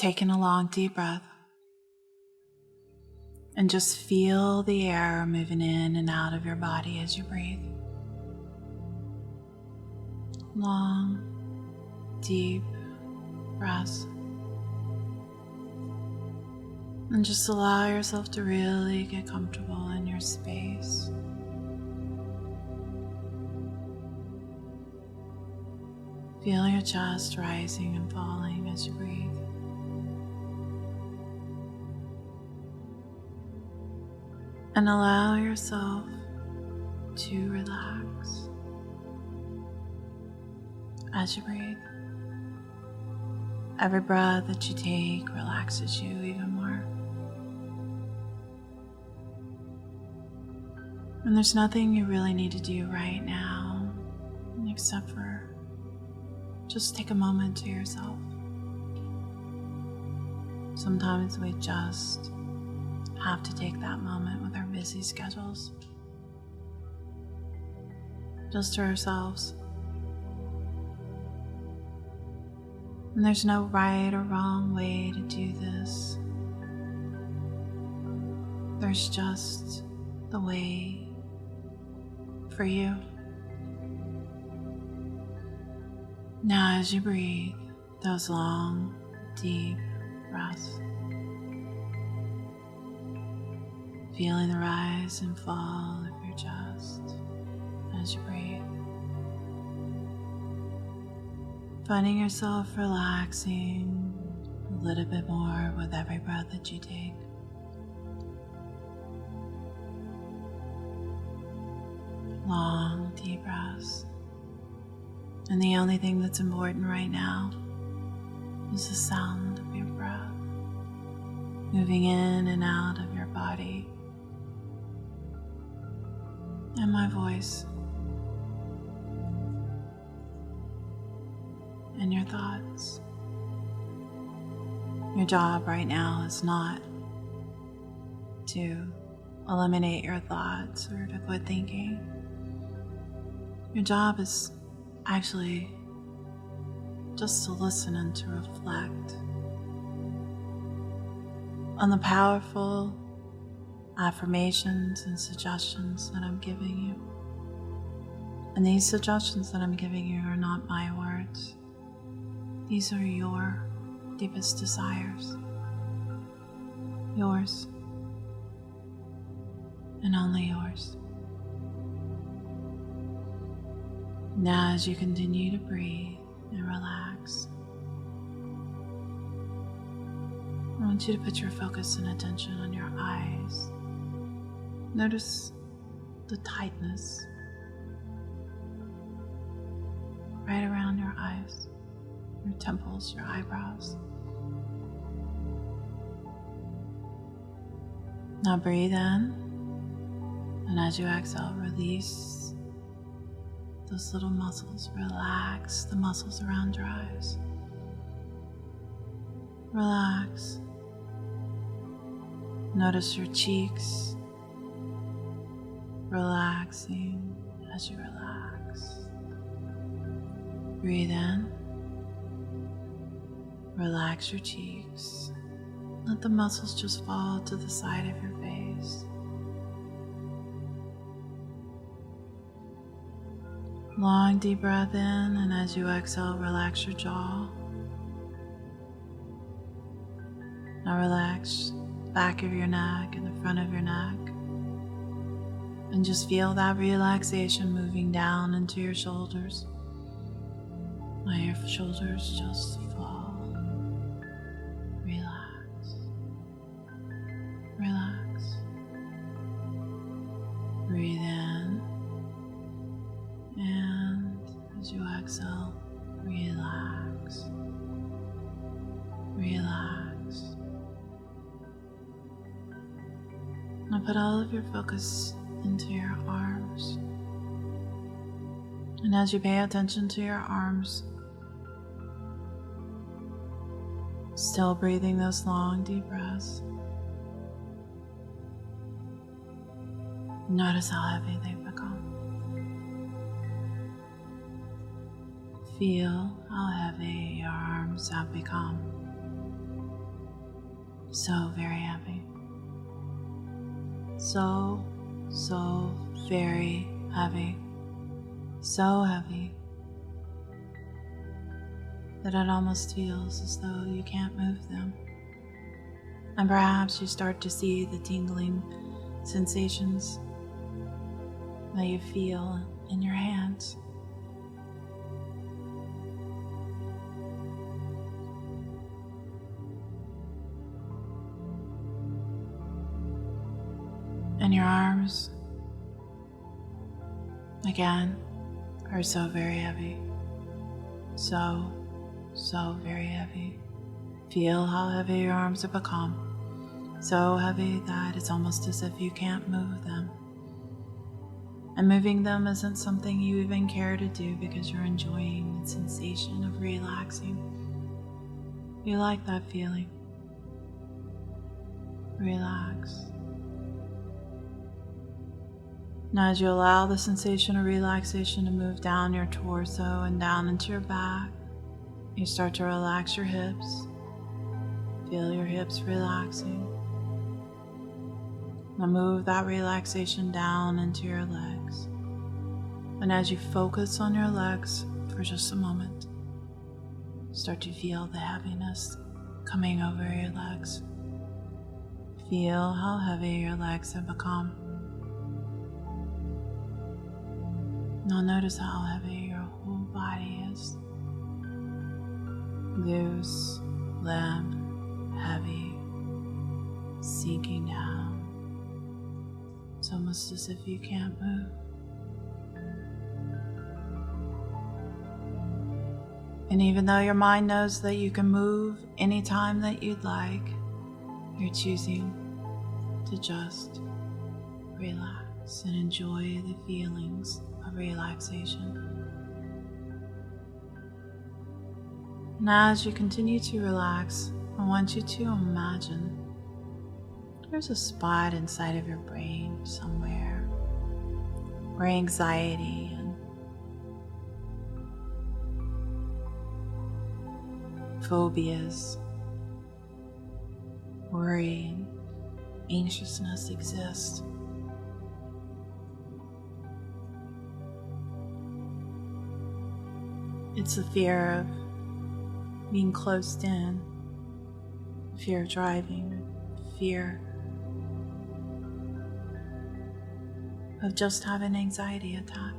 taking a long deep breath and just feel the air moving in and out of your body as you breathe. Long, deep breaths. And just allow yourself to really get comfortable in your space. Feel your chest rising and falling as you breathe. And allow yourself to relax as you breathe. Every breath that you take relaxes you even more. And there's nothing you really need to do right now except for just take a moment to yourself. Sometimes we just have to take that moment with our busy schedules, just to ourselves. And there's no right or wrong way to do this. There's just the way for you. Now as you breathe those long, deep breaths, feeling the rise and fall of your chest as you breathe, finding yourself relaxing a little bit more with every breath that you take. Long, deep breaths. And the only thing that's important right now is the sound of your breath moving in and out of your body, and my voice, and your thoughts. Your job right now is not to eliminate your thoughts or to quit thinking. Your job is actually just to listen and to reflect on the powerful affirmations and suggestions that I'm giving you. And these suggestions that I'm giving you are not my words. These are your deepest desires. Yours. And only yours. Now as you continue to breathe and relax, I want you to put your focus and attention on your eyes. Notice the tightness right around your eyes, your temples, your eyebrows. Now breathe in, and as you exhale, release those little muscles. Relax the muscles around your eyes. Relax. Notice your cheeks relaxing as you relax. Breathe in. Relax your cheeks. Let the muscles just fall to the side of your face. Long deep breath in, and as you exhale, relax your jaw. Now relax the back of your neck and the front of your neck. And just feel that relaxation moving down into your shoulders. Let your shoulders just fall. Relax. Relax. Breathe in. And as you exhale, relax. Relax. Now put all of your focus into your arms. And as you pay attention to your arms, still breathing those long, deep breaths, notice how heavy they've become. Feel how heavy your arms have become. so very heavy. So very heavy. So heavy that it almost feels as though you can't move them. And perhaps you start to see the tingling sensations that you feel in your hands. And your arms, again, are so very heavy. So very heavy. Feel how heavy your arms have become. So heavy that it's almost as if you can't move them. And moving them isn't something you even care to do because you're enjoying the sensation of relaxing. You like that feeling. Relax. Now as you allow the sensation of relaxation to move down your torso and down into your back, you start to relax your hips. Feel your hips relaxing. Now move that relaxation down into your legs. And as you focus on your legs for just a moment, start to feel the heaviness coming over your legs. Feel how heavy your legs have become. Now notice how heavy your whole body is. Loose, limp, heavy, sinking down. It's almost as if you can't move. And even though your mind knows that you can move anytime that you'd like, you're choosing to just relax and enjoy the feelings of relaxation. Now as you continue to relax, I want you to imagine there's a spot inside of your brain somewhere where anxiety and phobias, worry and anxiousness exist. It's the fear of being closed in, fear of driving, fear of just having an anxiety attack.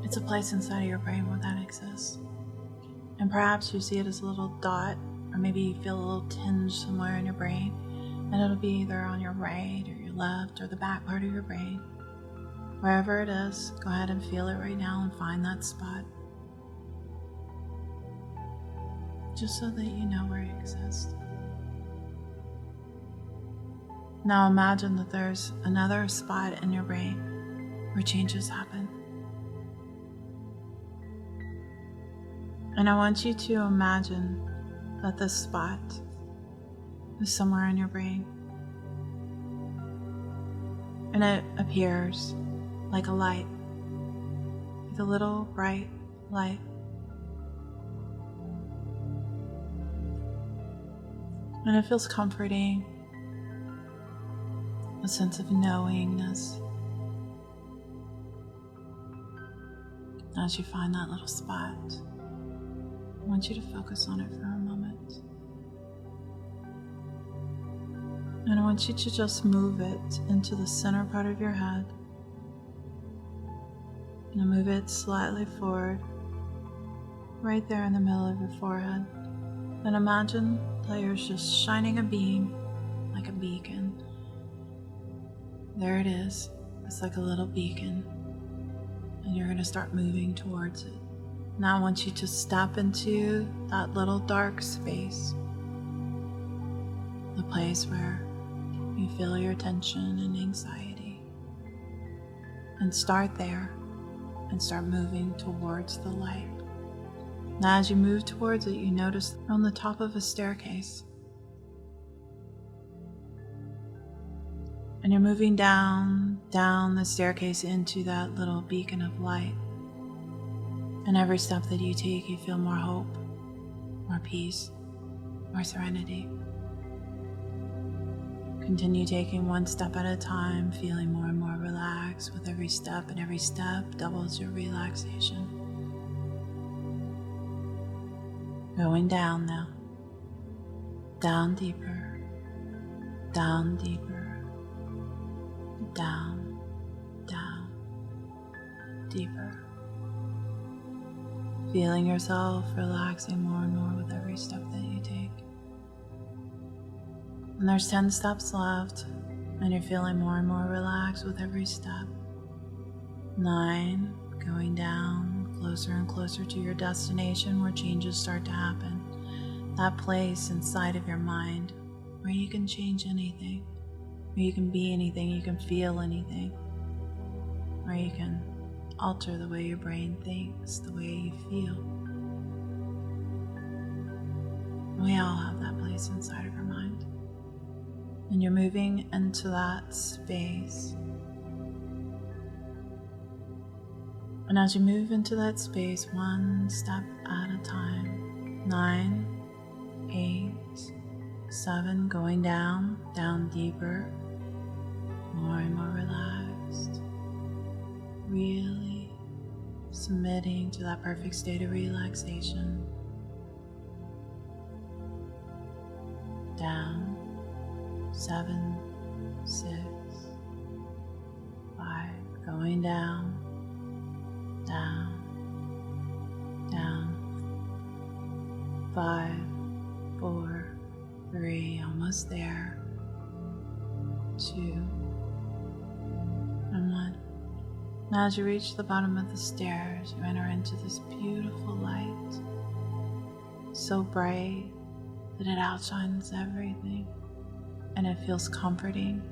It's a place inside of your brain where that exists. And perhaps you see it as a little dot, or maybe you feel a little tinge somewhere in your brain, and it'll be either on your right or your left or the back part of your brain. Wherever it is, go ahead and feel it right now and find that spot. Just so that you know where it exists. Now imagine that there's another spot in your brain where changes happen. And I want you to imagine that this spot is somewhere in your brain. And it appears like a light, like a little bright light. And it feels comforting, a sense of knowingness. As you find that little spot, I want you to focus on it for a moment. And I want you to just move it into the center part of your head. And move it slightly forward, right there in the middle of your forehead. And imagine that you're just shining a beam, like a beacon. There it is. It's like a little beacon. And you're going to start moving towards it. Now I want you to step into that little dark space, the place where you feel your tension and anxiety, and start there and start moving towards the light. Now as you move towards it, you notice you're on the top of a staircase, and you're moving down down the staircase into that little beacon of light. And every step that you take, you feel more hope, more peace, more serenity. Continue taking one step at a time, feeling more and more relaxed with every step, and every step doubles your relaxation. Going down now. Down deeper. Down deeper. Down, down, deeper. Feeling yourself relaxing more and more with every step that you take. And there's 10 steps left, and you're feeling more and more relaxed with every step. 9, going down, closer and closer to your destination where changes start to happen. That place inside of your mind where you can change anything, where you can be anything, you can feel anything, where you can alter the way your brain thinks, the way you feel. We all have that place inside of our mind. And you're moving into that space. And as you move into that space, one step at a time, 9, 8, 7, going down, down deeper, more and more relaxed, really submitting to that perfect state of relaxation. Down, 7, 6, 5, going down, down, down, 5, 4, 3, almost there, 2, and 1. Now as you reach the bottom of the stairs, you enter into this beautiful light, so bright that it outshines everything, and it feels comforting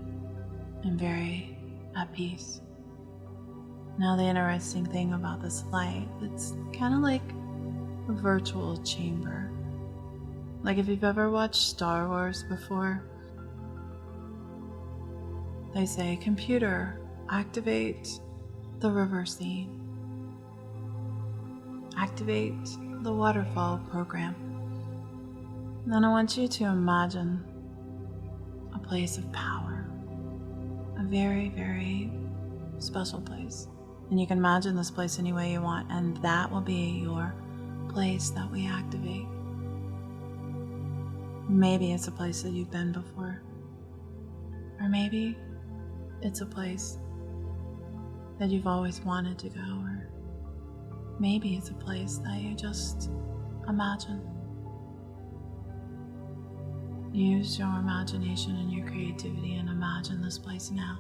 and very at peace. Now the interesting thing about this light, it's kind of like a virtual chamber. Like if you've ever watched Star Wars before, they say, "Computer, activate the river scene. Activate the waterfall program." And then I want you to imagine a place of power, a very, very special place. And you can imagine this place any way you want, and that will be your place that we activate. Maybe it's a place that you've been before, or maybe it's a place that you've always wanted to go, or maybe it's a place that you just imagine. Use your imagination and your creativity and imagine this place now.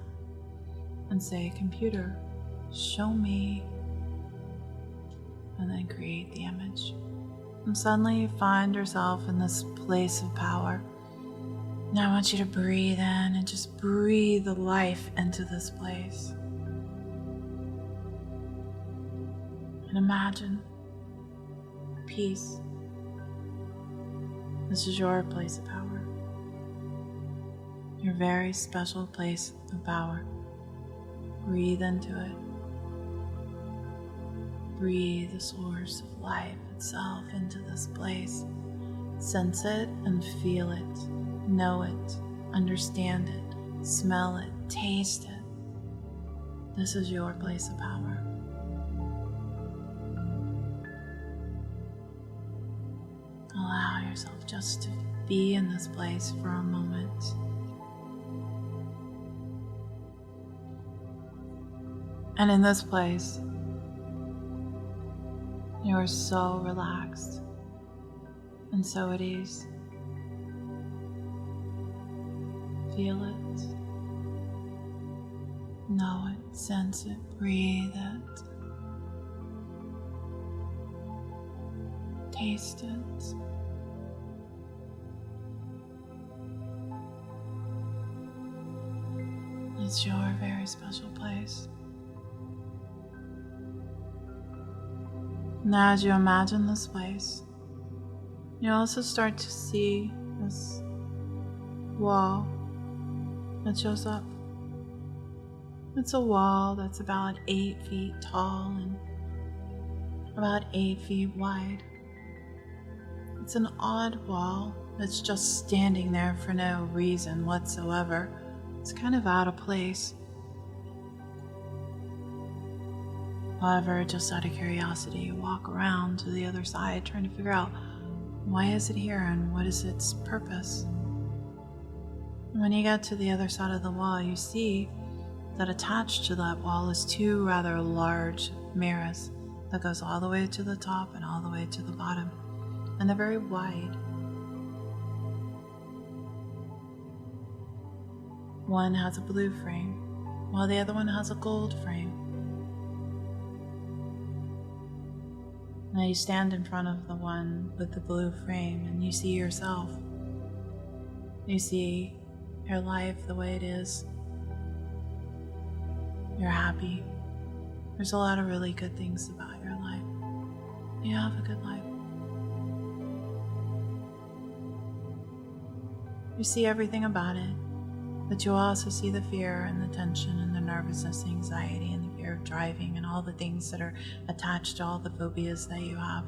And say, "Computer, show me," and then create the image. And suddenly you find yourself in this place of power. Now I want you to breathe in and just breathe the life into this place. And imagine peace. This is your place of power. Your very special place of power. Breathe into it. Breathe the source of life itself into this place. Sense it and feel it. Know it. Understand it. Smell it. Taste it. This is your place of power. Allow yourself just to be in this place for a moment. And in this place, you are so relaxed and so at ease. Feel it, know it, sense it, breathe it, taste it. It's your very special place. Now as you imagine this place, you also start to see this wall that shows up. It's a wall that's about 8 feet tall and about 8 feet wide. It's an odd wall that's just standing there for no reason whatsoever. It's kind of out of place. However, just out of curiosity, you walk around to the other side trying to figure out why is it here and what is its purpose. And when you get to the other side of the wall, you see that attached to that wall is 2 rather large mirrors that goes all the way to the top and all the way to the bottom, and they're very wide. One has a blue frame, while the other one has a gold frame. Now you stand in front of the one with the blue frame and you see yourself. You see your life the way it is. You're happy. There's a lot of really good things about your life. You have a good life. You see everything about it, but you also see the fear and the tension and the nervousness, the anxiety and the fear of driving and all the things that are attached to all the phobias that you have.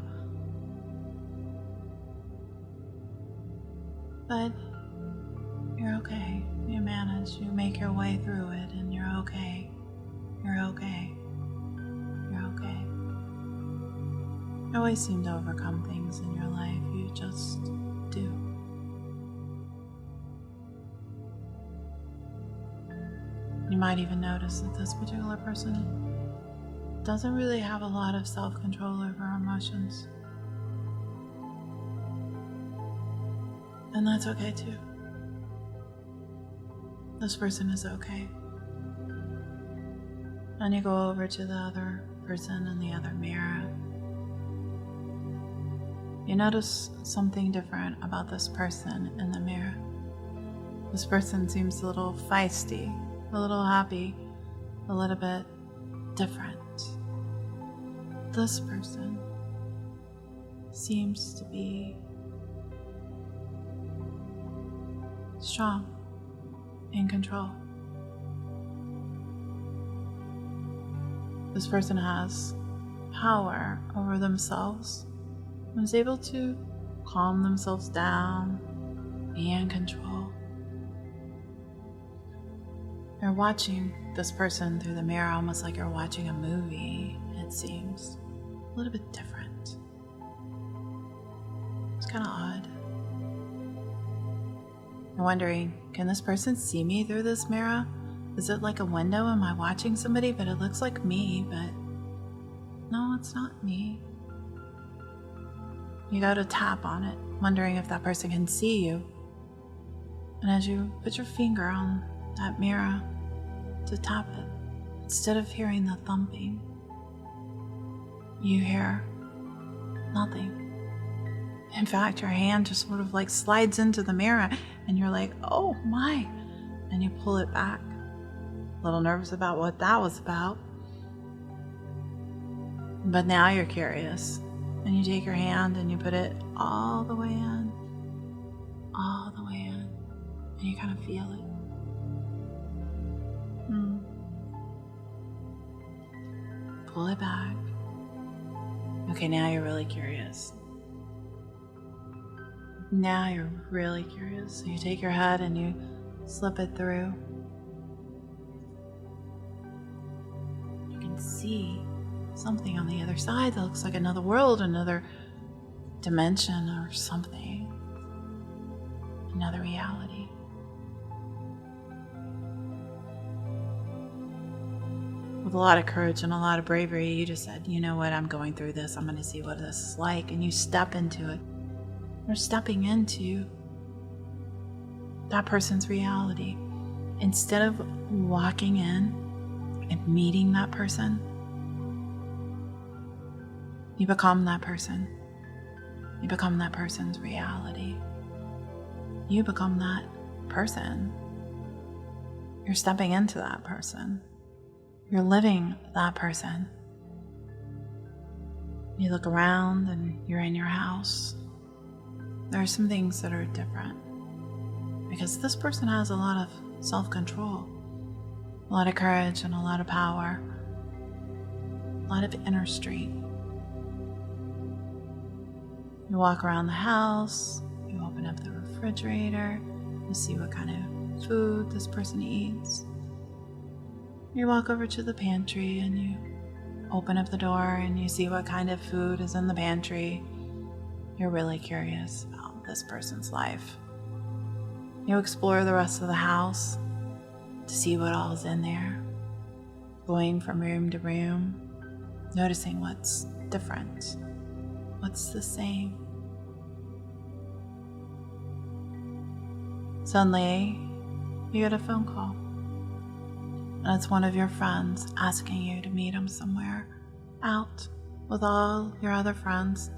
But you're okay. You manage. You make your way through it and you're okay. You're okay. You're okay. You always seem to overcome things in your life. You just do. You might even notice that this particular person doesn't really have a lot of self-control over emotions. And that's okay too. This person is okay. And you go over to the other person in the other mirror. You notice something different about this person in the mirror. This person seems a little feisty, a little happy, a little bit different. This person seems to be strong, in control. This person has power over themselves and is able to calm themselves down, be in control. You're watching this person through the mirror almost like you're watching a movie, it seems. A little bit different. It's kind of odd. I'm wondering, can this person see me through this mirror? Is it like a window? Am I watching somebody? But it looks like me, but no, it's not me. You go to tap on it, wondering if that person can see you. And as you put your finger on that mirror to tap it, instead of hearing the thumping, you hear nothing. In fact, your hand just sort of like slides into the mirror and you're like, oh my, and you pull it back. A little nervous about what that was about. But now you're curious and you take your hand and you put it all the way in, and you kind of feel it. Pull it back. Okay, now you're really curious. Now you're really curious. So you take your head and you slip it through. You can see something on the other side that looks like another world, another dimension or something. Another reality. With a lot of courage and a lot of bravery, you just said, you know what, I'm going through this. I'm going to see what this is like. And you step into it. You're stepping into that person's reality. Instead of walking in and meeting that person, you become that person. You become that person's reality. You become that person. You're stepping into that person. You're living that person. You look around and you're in your house. There are some things that are different because this person has a lot of self-control. a lot of courage and a lot of power, a lot of inner strength. You walk around the house, you open up the refrigerator, you see what kind of food this person eats. You walk over to the pantry and you open up the door and you see what kind of food is in the pantry. You're really curious about this person's life. You explore the rest of the house to see what all is in there, going from room to room, noticing what's different, what's the same. Suddenly, you get a phone call. And it's one of your friends asking you to meet him somewhere out with all your other friends.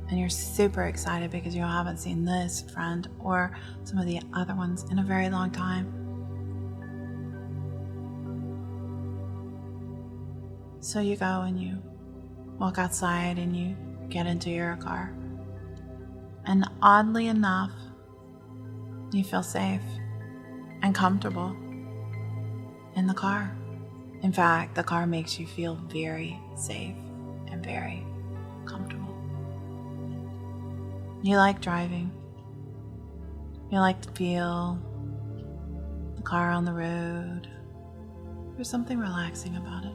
And you're super excited because you haven't seen this friend or some of the other ones in a very long time. So you go and you walk outside and you get into your car. And oddly enough, you feel safe and comfortable in the car. In fact, the car makes you feel very safe and very comfortable. You like driving. You like to feel the car on the road. There's something relaxing about it.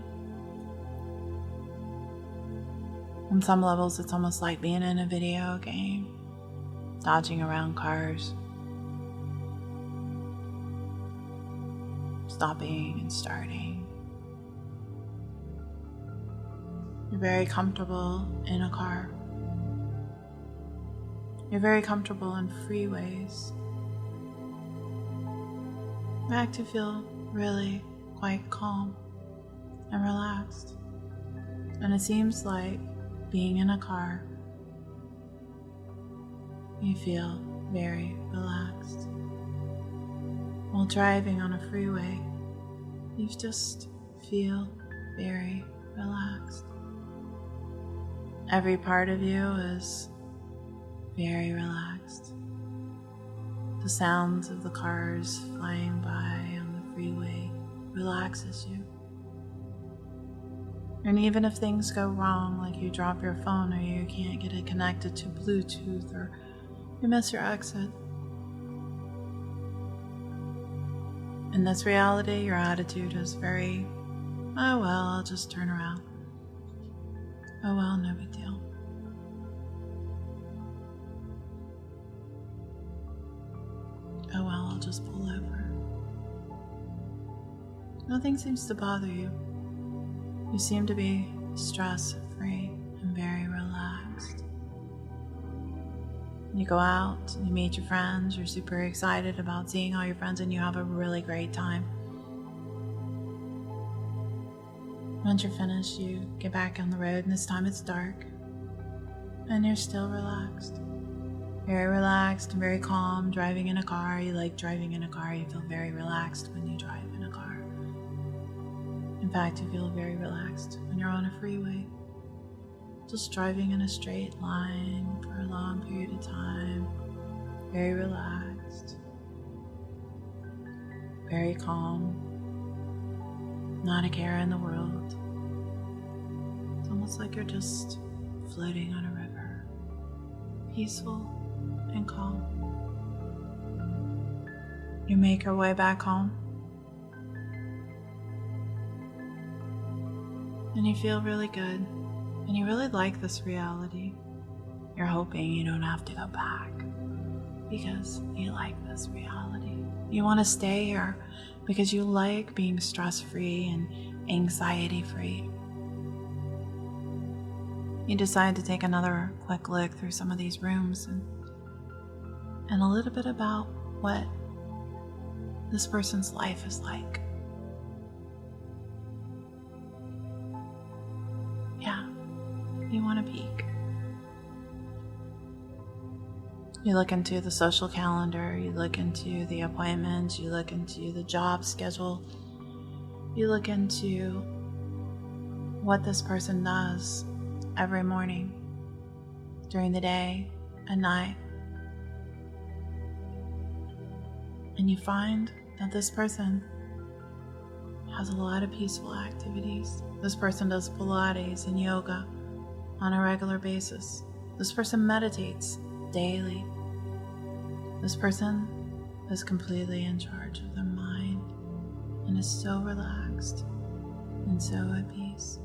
On some levels, it's almost like being in a video game, dodging around cars, stopping and starting. You're very comfortable in a car. You're very comfortable in freeways. In fact, you feel really quite calm and relaxed. And it seems like being in a car, you feel very relaxed. While driving on a freeway, you just feel very relaxed. Every part of you is very relaxed. The sounds of the cars flying by on the freeway relaxes you. And even if things go wrong, like you drop your phone or you can't get it connected to Bluetooth or you miss your exit, in this reality, your attitude is very, oh well, I'll just turn around. Oh well, no big deal. Oh well, I'll just pull over. Nothing seems to bother you. You seem to be stress-free and very relaxed. You go out, you meet your friends, you're super excited about seeing all your friends, and you have a really great time. Once you're finished, you get back on the road, and this time it's dark, and you're still relaxed. Very relaxed and very calm, driving in a car. You like driving in a car. You feel very relaxed when you drive in a car. In fact, you feel very relaxed when you're on a freeway. Just driving in a straight line for a long period of time. Very relaxed. Very calm. Not a care in the world. It's almost like you're just floating on a river. Peaceful and calm. You make your way back home. And you feel really good. And you really like this reality. You're hoping you don't have to go back because you like this reality. You want to stay here because you like being stress-free and anxiety-free. You decide to take another quick look through some of these rooms and a little bit about what this person's life is like. Yeah, you want to peek. You look into the social calendar, you look into the appointments, you look into the job schedule, you look into what this person does every morning, during the day, and night. And you find that this person has a lot of peaceful activities. This person does Pilates and yoga on a regular basis. This person meditates daily. This person is completely in charge of their mind and is so relaxed and so at peace.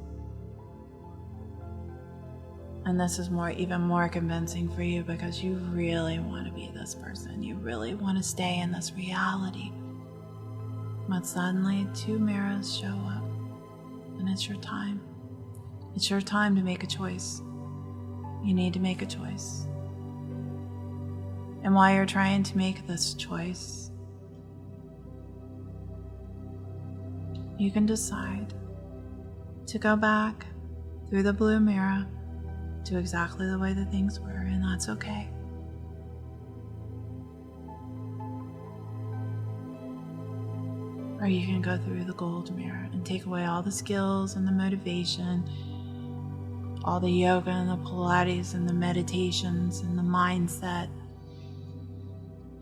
And this is even more convincing for you because you really want to be this person. You really want to stay in this reality. But suddenly 2 mirrors show up, and it's your time. It's your time to make a choice. You need to make a choice. And while you're trying to make this choice, you can decide to go back through the blue mirror to exactly the way that things were, and that's okay. Or you can go through the gold mirror and take away all the skills and the motivation, all the yoga and the Pilates and the meditations and the mindset,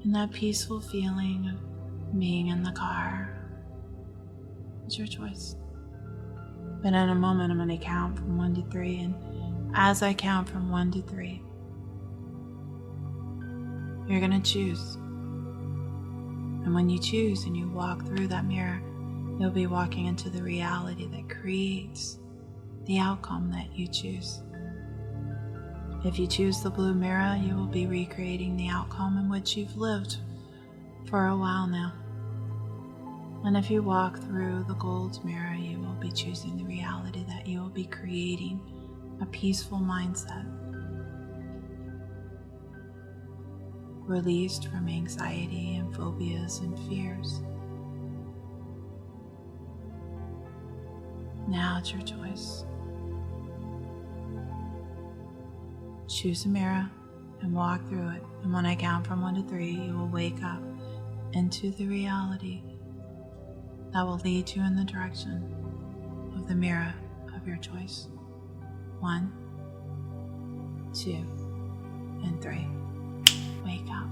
and that peaceful feeling of being in the car. It's your choice. But in a moment, I'm going to count from 1 to 3, and as I count from 1 to 3, you're going to choose. And when you choose and you walk through that mirror, you'll be walking into the reality that creates the outcome that you choose. If you choose the blue mirror, you will be recreating the outcome in which you've lived for a while now. And if you walk through the gold mirror, you will be choosing the reality that you will be creating a peaceful mindset, released from anxiety and phobias and fears. Now it's your choice. Choose a mirror and walk through it. And when I count from 1 to 3, you will wake up into the reality that will lead you in the direction of the mirror of your choice. 1, 2, and 3. Wake up.